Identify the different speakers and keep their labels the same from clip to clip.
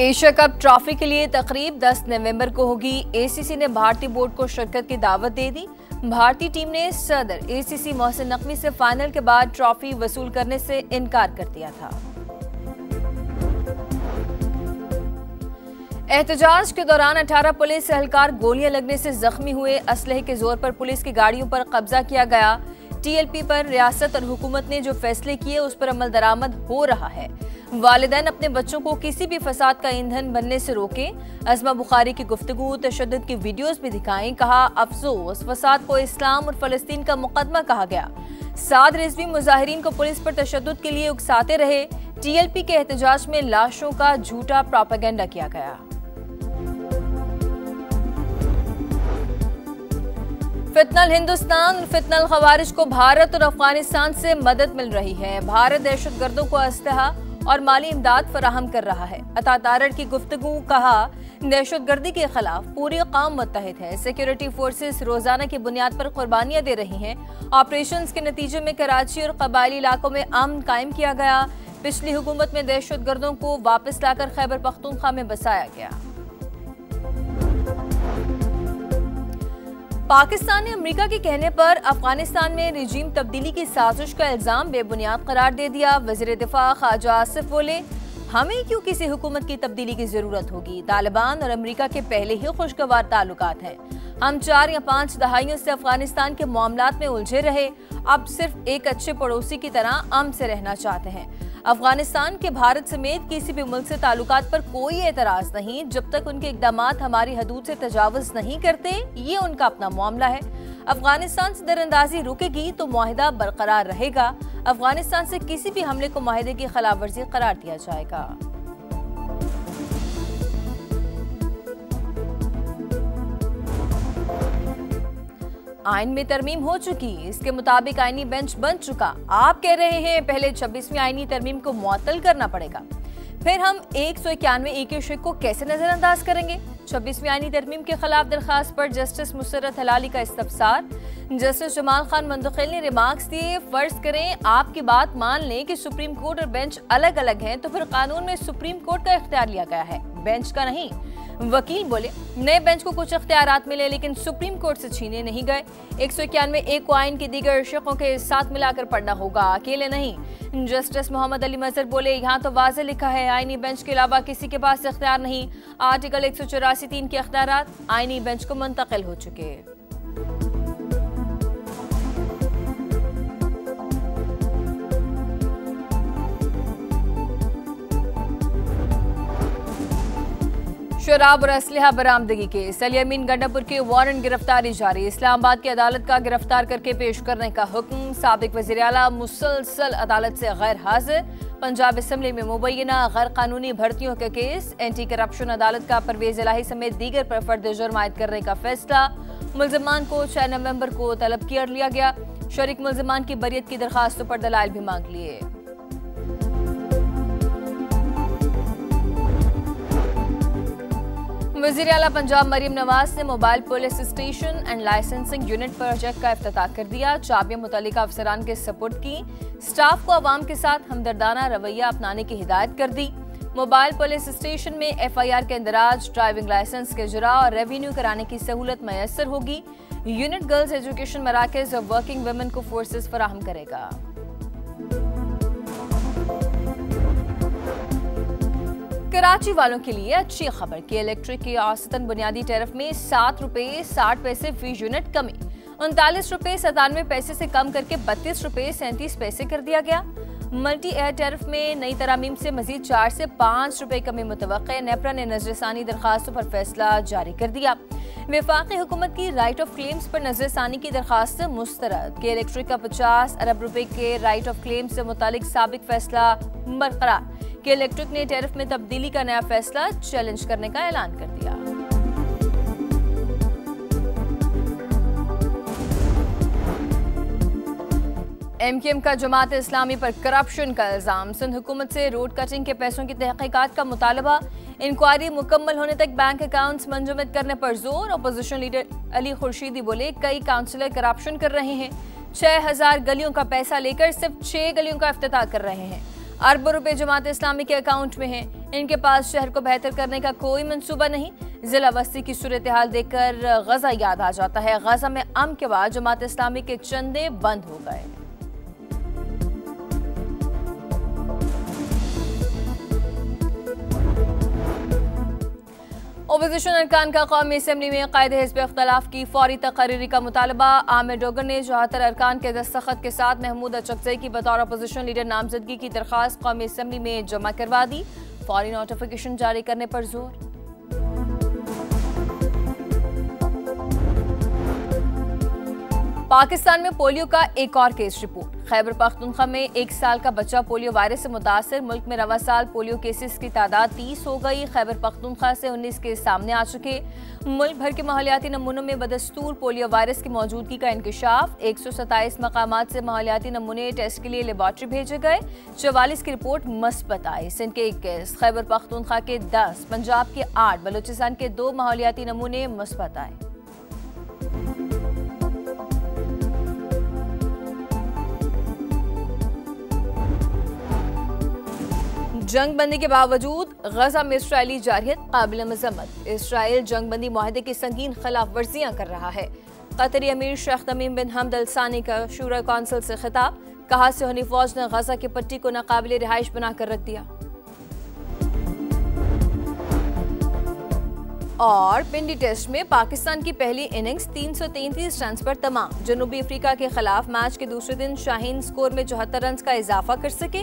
Speaker 1: Asia cup trophy के लिए तकरीब 10 नवंबर को होगी। एसीसी ने भारतीय बोर्ड को शिरकत की दावत दे दी। भारतीय टीम ने सदर एसीसी मोहसिन नकवी से फाइनल के बाद ट्रॉफी वसूल करने से इनकार कर दिया था। एहतजाज के दौरान 18 पुलिस एहलकार गोलियां लगने से जख्मी हुए। असलहे के जोर पर पुलिस की गाड़ियों पर कब्जा किया गया। टीएलपी पर रियासत और हुकूमत ने जो फैसले किए उस पर अमल दरामद हो रहा है। वालिदैन अपने बच्चों को किसी भी फसाद का ईंधन बनने से रोकें। अज़मा बुखारी की गुफ्तगू तशद्दुद की वीडियोस भी दिखाएं। कहा, अफसोस फसाद को इस्लाम और फलस्तीन का मुकदमा कहा गया। साद रिजवी मुजाहिरीन को पुलिस पर तशद्दुद के लिए उकसाते रहे। टीएलपी के एहतजाज में लाशों का झूठा प्रोपेगेंडा किया गया। फितनल हिंदुस्तान और फितनल खवारिज को भारत और अफगानिस्तान से मदद मिल रही है। भारत दहशतगर्दों को असलहा और माली इमदाद फराहम कर रहा है। अता तारड़ की गुफ्तगू, कहा, दहशतगर्दी के खिलाफ पूरी कौम मुत्तहिद है। सिक्योरिटी फोर्सेस रोजाना की बुनियाद पर कुर्बानियां दे रही हैं। ऑपरेशंस के नतीजे में कराची और कबायली इलाकों में अमन कायम किया गया। पिछली हुकूमत में दहशतगर्दों को वापस लाकर खैबर पख्तूनख्वा में बसाया गया। पाकिस्तान ने अमेरिका के कहने पर अफगानिस्तान में रिजीम तब्दीली की साजिश का इल्जाम बेबुनियाद करार दे दिया। वज़ीर दिफा ख्वाजा आसिफ बोले, हमें क्यों किसी हुकूमत की तब्दीली की जरूरत होगी। तालिबान और अमेरिका के पहले ही खुशगवार ताल्लुकात हैं। हम 4 या 5 दहाइयों से अफगानिस्तान के मामलात में उलझे रहे, अब सिर्फ एक अच्छे पड़ोसी की तरह अमन से रहना चाहते हैं। अफगानिस्तान के भारत समेत किसी भी मुल्क से ताल्लुकात पर कोई एतराज नहीं, जब तक उनके इक़दामात हमारी हदूद से तजावुज़ नहीं करते। ये उनका अपना मामला है। अफगानिस्तान से दरअंदाजी रुकेगी तो मुआहिदा बरकरार रहेगा। अफगानिस्तान से किसी भी हमले को मुआहिदे की खिलाफ वर्जी करार दिया जाएगा। आइन में तरमीम हो चुकी, इसके मुताबिक आईनी बेंच बन चुका। आप कह रहे हैं पहले 26वीं आईनी तरमीम को मुअत्तल करना पड़ेगा, फिर हम 191 ए के शिक को कैसे नजरअंदाज करेंगे। 26वीं आईनी तरमीम के खिलाफ दरखास्त पर जस्टिस मुसर्रत हलाली का इस्तफसार। जस्टिस जमाल खान मंदखिल ने रिमार्क्स दिए, फर्ज करें आपकी बात मान लें कि सुप्रीम कोर्ट और बेंच अलग अलग हैं, तो फिर कानून में सुप्रीम कोर्ट का इख्तियार लिया गया है, बेंच का नहीं। वकील बोले, नए बेंच को कुछ इख्तियारात मिले लेकिन सुप्रीम कोर्ट से छीने नहीं गए। 191 ए को आइन के दीगर शिकों के साथ मिलाकर पढ़ना होगा, अकेले नहीं। जस्टिस मोहम्मद अली मजहर बोले, यहाँ तो वाज़े लिखा है आईनी बेंच के अलावा किसी के पास इख्तियार नहीं। आर्टिकल 184(3) के इख्तियारात आईनी बेंच को मुंतकिल हो चुके। शराब और असलहा बरामदगी के सलियामीन गंडापुर के वारंट गिरफ्तारी जारी। इस्लामाबाद की अदालत का गिरफ्तार करके पेश करने का हुक्म। साबिक वज़ीर आला मुसलसल अदालत से गैर हाजिर। पंजाब असम्बली में मुबैना गैर कानूनी भर्तियों के केस। एंटी करप्शन अदालत का परवेज इलाही समेत दीगर पर फर्द जुर्म आयद करने का फैसला। मुल्ज़िमान को 6 नवंबर को तलब कर लिया गया। शरीक मुल्ज़िमान की बरियत की दरखास्तों पर दलाइल भी मांग लिए। वज़ीर आला पंजाब मरीम नवाज ने mobile police station and licensing unit project का इफ्तिताह कर दिया। चाबियां मुतल्लिका अफसरान के सपुर्द की। स्टाफ को अवाम के साथ हमदर्दाना रवैया अपनाने की हिदायत कर दी। मोबाइल पुलिस स्टेशन में FIR के इंदराज, ड्राइविंग लाइसेंस के इजरा और रेवेन्यू कराने की सहूलत मैसर होगी। यूनिट गर्ल्स एजुकेशन मराकज और वर्किंग वुमेन को फोर्सेस फराहम करेगा। कराची वालों के लिए अच्छी खबर कि इलेक्ट्रिक की औसतन बुनियादी टैरिफ में 7 रुपए 60 पैसे फी यूनिट कमी, 39 रुपए 97 पैसे से कम करके 32 रुपए 37 पैसे कर दिया गया। मल्टी एयर टैरिफ में नई तरामीम से मजीद 4 से 5 रुपए कमी मुतवक्के। नेपरा ने नजरसानी दरखास्तों पर फैसला जारी कर दिया। वफाकी हुकूमत की राइट ऑफ क्लेम्स पर नजरसानी की दरखास्त मुस्तरद। के इलेक्ट्रिक का 50 अरब रुपए के राइट ऑफ क्लेम से मुतालिक साबिक फैसला बरकरार। कि इलेक्ट्रिक ने टैरिफ में तब्दीली का नया फैसला चैलेंज करने का ऐलान कर दिया। MKM का जमात इस्लामी पर करप्शन का इल्जाम। सिंध हुकूमत से रोड कटिंग के पैसों की तहकीकात का मुतालबा। इंक्वायरी मुकम्मल होने तक बैंक अकाउंट्स मंजूमद करने पर जोर। अपोजिशन लीडर अली खुर्शीदी बोले, कई काउंसिलर करप्शन कर रहे हैं। 6000 गलियों का पैसा लेकर सिर्फ 6 गलियों का इफ्तिताह कर रहे हैं। अरबों रुपए जमात इस्लामी के अकाउंट में हैं। इनके पास शहर को बेहतर करने का कोई मंसूबा नहीं। जिला बस्ती की सूरत हाल देखकर गजा याद आ जाता है। गजा में अमन के बाद जमात इस्लामी के चंदे बंद हो गए। ओपोजिशन अरकान का कौमी असम्बली में कायदे हिज़्ब इख्तिलाफ की फौरी तकरीरी का मुतालबा। आमिर डोगर ने 74 अरकान के दस्तखत के साथ महमूद अचकज़ई की बतौर अपोजिशन लीडर नामजदगी की दरख्वास्त कौमी असम्बली में जमा करवा दी। फौरी नोटिफिकेशन जारी करने पर जोर। पाकिस्तान में पोलियो का एक और केस रिपोर्ट। खैबर पख्तूनख्वा में 1 साल का बच्चा पोलियो वायरस से मुतासर। मुल्क में रवा साल पोलियो केसेस की तादाद 30 हो गई। खैबर पख्तूनख्वा से 19 केस सामने आ चुके। मुल्क भर के माहौलियाती नमूनों में बदस्तूर पोलियो वायरस की मौजूदगी का इंकशाफ। 127 मकामात से माहौलियाती नमूने टेस्ट के लिए लेबॉर्ट्री भेजे गए। 44 की रिपोर्ट मस्बत आई। सिंध के 21, खैबर पख्तूनख्वा के 10, पंजाब के 8, बलूचिस्तान के 2 माहौलियाती नमूने मस्बत आए। जंग बंदी के बावजूद गजा में इसराइली जारहियत काबिल मजम्मत। इसराइल जंग बंदी मुआहदे की संगीन खिलाफ वर्जियां कर रहा है। कतरी अमीर शेख तमीम बिन हमद अल सानी का शूरा कौंसिल से खिताब। कहा सुहनी फौज ने गजा की पट्टी को नाकाबिल रिहाइश बनाकर रख दिया। और पिंडी टेस्ट में पाकिस्तान की पहली इनिंग्स 333 रन पर तमाम। जनूबी अफ्रीका के खिलाफ मैच के दूसरे दिन शाहीन स्कोर में 74 रन का इजाफा कर सके।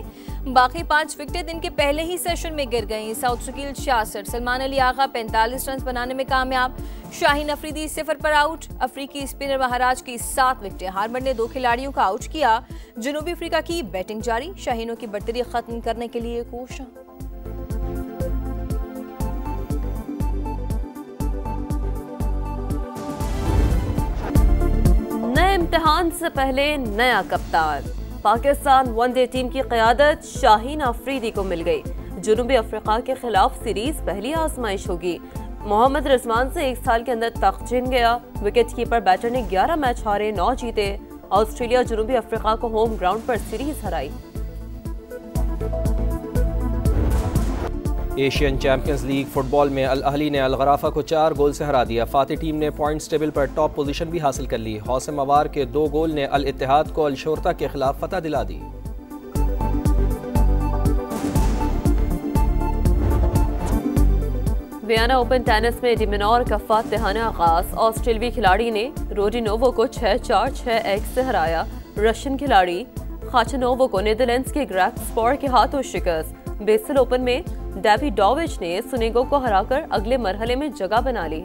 Speaker 1: बाकी 5 विकेटें दिन के पहले ही सेशन में गिर गईं। साउथ शकील 66, सलमान अली आगा 45 रन बनाने में कामयाब। शाहीन अफरीदी 0 पर आउट। अफ्रीकी स्पिनर महाराज की 7 विकेटें। हार्मर ने 2 खिलाड़ियों को आउट किया। जनूबी अफ्रीका की बैटिंग जारी। शाहीनों की बढ़तरी खत्म करने के लिए कोशिश।
Speaker 2: नए इम्तिहान से पहले नया कप्तान। पाकिस्तान वनडे टीम की क़यादत शाहीन अफरीदी को मिल गई। जनूबी अफ्रीका के खिलाफ सीरीज पहली आजमाइश होगी। मोहम्मद रिजवान से 1 साल के अंदर तख्त छीन गया। विकेट कीपर बैटर ने 11 मैच हारे, 9 जीते। ऑस्ट्रेलिया जनूबी अफ्रीका को होम ग्राउंड पर सीरीज हराई।
Speaker 3: एशियन चैंपियंस लीग फुटबॉल में अल अहली ने अल गराफा को 4 गोल से हरा दिया। फातिह टीम ने पॉइंट्स टेबल पर टॉप पोजीशन भी हासिल कर ली। हौसम अवार के 2 गोल ने अल इत्तेहाद को अल शोरता के खिलाफ फतह दिला दी।
Speaker 2: वियना ओपन टेनिस में डिमिनोर का फातिहाना आगाज। ऑस्ट्रेलियाई खिलाड़ी ने रोडिनोवो को 6-4, 6-1 से हराया। रशियन खिलाड़ी खाचनोवो को नीदरलैंड्स के ग्रेग स्पॉर के हाथों शिकस्त। बेसल ओपन में डेविडोविच ने सुनेगो को हराकर अगले मरहले में जगह बना ली।